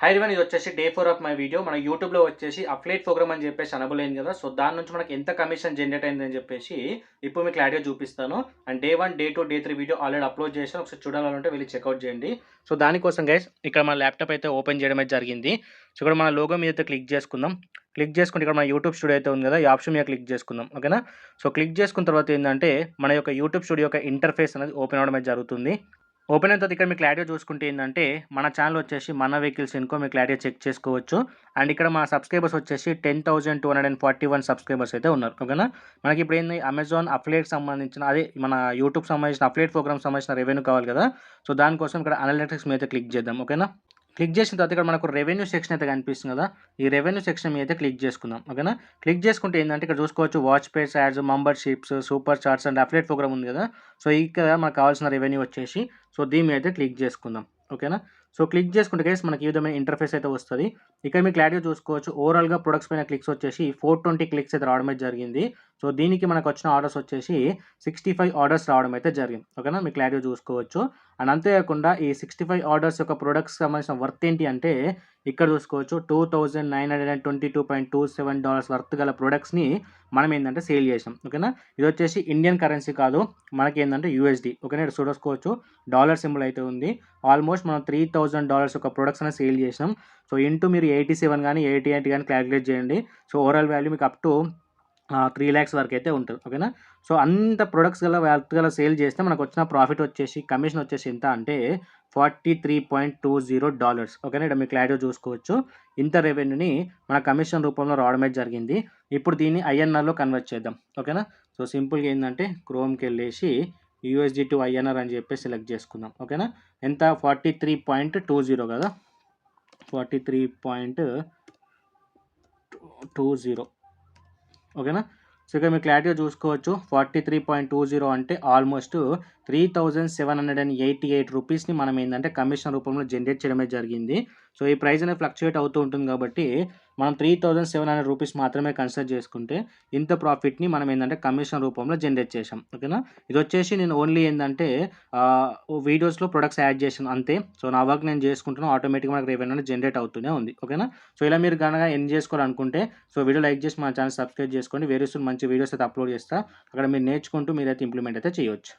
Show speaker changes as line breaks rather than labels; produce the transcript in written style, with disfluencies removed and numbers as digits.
Hi everyone, ఇది వచ్చేసి day 4 of my video. మన యూట్యూబ్‌లో వచ్చేసి అఫిలియేట్ ప్రోగ్రామ్ అని చెప్పేసి అనబుల్ అయింది కదా! సో, దాని నుంచి మనకి ఎంత కమిషన్ జనరేట్ అయిందని చెప్పేసి ఇప్పుడు మీకు క్లారిటీగా చూపిస్తాను. And day 1, day 2, day 3 video already upload చేశాను. ఒకసారి చూడాలనుకుంటే వెళ్లి చెక్‌ఔట్ చేయండి. సో, దానికోసం గైస్ ఇక్కడ మన ల్యాప్‌టాప్ అయితే ఓపెన్ చేయడం అయితే జరిగింది. సో, ఇక్కడ మన లోగో మీద అయితే క్లిక్ చేసుకుందాం. క్లిక్ చేసుకుంటే ఇక్కడ మన యూట్యూబ్ స్టూడియో అయితే ఉంది కదా! ఈ ఆప్షన్ మీద క్లిక్ చేసుకుందాం. ఓకేనా? సో, క్లిక్ చేసుకున్న తర్వాత ఏందంటే మన యొక్క యూట్యూబ్ స్టూడియో యొక్క ఇంటర్ఫేస్ అనేది ఓపెన్ అవ్వడం అయితే జరుగుతుంది. ఓపెన్ అయిన తర్వాత ఇక్కడ మీకు క్లారిటీగా చూసుకుంటే ఏందంటే, మన ఛానెల్ వచ్చేసి మన వెహికల్స్ ఇన్కో మీకు క్లారిటీగా చెక్ చేసుకోవచ్చు. అండ్ ఇక్కడ మా సబ్స్క్రైబర్స్ వచ్చేసి 10,241 సబ్స్క్రైబర్స్ అయితే ఉన్నారు. ఓకేనా? మనకి ఇప్పుడు ఏంది అమెజాన్ అఫిలియేట్ సంబంధించిన అదే మన యూట్యూబ్ సంబంధించిన అఫిలియేట్ ప్రోగ్రామ్ సంబంధించిన రెవెన్యూ కావాలి కదా! సో, దానికోసం ఇక్కడ అనలిటిక్స్ మీద అయితే క్లిక్ చేద్దాం. ఓకేనా? క్లిక్ చేసిన తర్వాత ఇక్కడ మనకు రెవెన్యూ సెక్షన్ అయితే కనిపిస్తుంది కదా! ఈ రెవెన్యూ సెక్షన్ మీద అయితే క్లిక్ చేసుకుందాం. ఓకేనా? క్లిక్ చేసుకుంటే ఏందంటే ఇక్కడ చూసుకోవచ్చు watch page ads, memberships, super chats and affiliate program ఉంది కదా! సో, ఇక్కడ మనకు కావాల్సిన రెవెన్యూ వచ్చేసి సో, దీని మీద అయితే క్లిక్ చేసుకుందాం. ఓకేనా? సో, క్లిక్ చేసుకుంటే గైస్ మనకి ఈ విధమైన ఇంటర్ఫేస్ అయితే వస్తది. ఇక్కడ మీకు క్లారిటీగా చూసుకోవచ్చు. ఓవరాల్‌గా ప్రొడక్ట్స్ పైన క్లిక్స్ వచ్చేసి 420 క్లిక్స్ అయితే రావడం అయితే జరిగింది. సో, దీనికి మనకు వచ్చిన ఆర్డర్స్ వచ్చేసి 65 ఆర్డర్స్ రావడం అయితే జరిగింది. ఓకేనా? మీకు క్లారిటీగా చూసుకోవచ్చు. అండ్ అంతేకాకుండా ఈ 65 ఆర్డర్స్ యొక్క ప్రొడక్ట్స్‌కి సంబంధించిన వర్త్ ఏంటి అంటే ఇక్కడ చూసుకోవచ్చు $2,922.27 వర్త్ గల ప్రొడక్ట్స్‌ని మనం ఏందంటే సేల్ చేసాం. ఓకేనా? ఇది వచ్చేసి ఇండియన్ కరెన్సీ కాదు. మనకేందంటే యూఎస్‌డి. ఓకేనా? ఇక్కడ చూసుకోవచ్చు డాలర్ సింబల్ అయితే ఉంది. ఆల్మోస్ట్ మనం $3,000 యొక్క ప్రొడక్ట్స్ అనేది సేల్ చేసాం. సో, ఇంటూ మీరు 87 గాని, 88 గాని కాలిక్యులేట్ చేయండి. సో, ఓవరాల్ వాల్యూ మీకు అప్ టు 3 లాక్స్ వరకు అయితే ఉంటది. ఓకేనా? సో, అంత ప్రొడక్ట్స్ గల వర్త్ గల సేల్ చేస్తే మనకొచ్చిన ప్రాఫిట్ వచ్చేసి కమిషన్ వచ్చేసి ఎంత అంటే $43.20. ఓకేనా? ఇక్కడ మీరు క్లారిటీగా చూసుకోవచ్చు. ఇంత రెవెన్యూని మన కమిషన్ రూపంలో రావడమే జరిగింది. ఇప్పుడు దీన్ని ఐఎన్ఆర్‌లో కన్వర్ట్ చేద్దాం. ఓకేనా? సో, సింపుల్‌గా ఏందంటే క్రోమ్‌కెళ్ళేసి యూఎస్‌డి టు ఐఎన్ఆర్ అని చెప్పేసి సెలెక్ట్ చేసుకుందాం. ఓకేనా? ఎంత 43.20 కదా! 43.20 ఓకేనా? సో, ఇక్కడ మీరు క్లారిటీగా చూసుకోవచ్చు. 43.20 అంటే ఆల్మోస్ట్ 3,788 రూపీస్‌ని మనం ఏందంటే కమిషన్ రూపంలో జనరేట్ చేయడమే జరిగింది. సో, ఈ ప్రైస్ అనేది ఫ్లక్చుయేట్ అవుతూ ఉంటుంది కాబట్టి మనం 3,700 రూపీస్ మాత్రమే కన్సిడర్ చేసుకుంటే ఇంత ప్రాఫిట్‌ని మనం ఏందంటే కమిషన్ రూపంలో జనరేట్ చేశాం. ఓకేనా? ఇదొచ్చేసి నేను ఓన్లీ ఏందంటే వీడియోస్‌లో ప్రొడక్ట్స్ యాడ్ చేశాను అంతే. సో, నా వర్క్ నేను చేసుకుంటున్నా ఆటోమేటిక్‌గా మనకు రెవెన్యూ అనేది జనరేట్ అవుతూనే ఉంది. ఓకేనా? సో, ఇలా మీరు గనక ఎర్న్ చేసుకోవాలనుకుంటే సో, వీడియో లైక్ చేసి మన ఛానెల్ సబ్స్క్రైబ్ చేసుకోండి. వెరీ సూన్ మంచి వీడియోస్ అయితే అప్‌లోడ్ చేస్తా. అక్కడ మీరు నేర్చుకుంటూ మీరైతే ఇంప్లిమెంట్ అయితే చేయొచ్చు.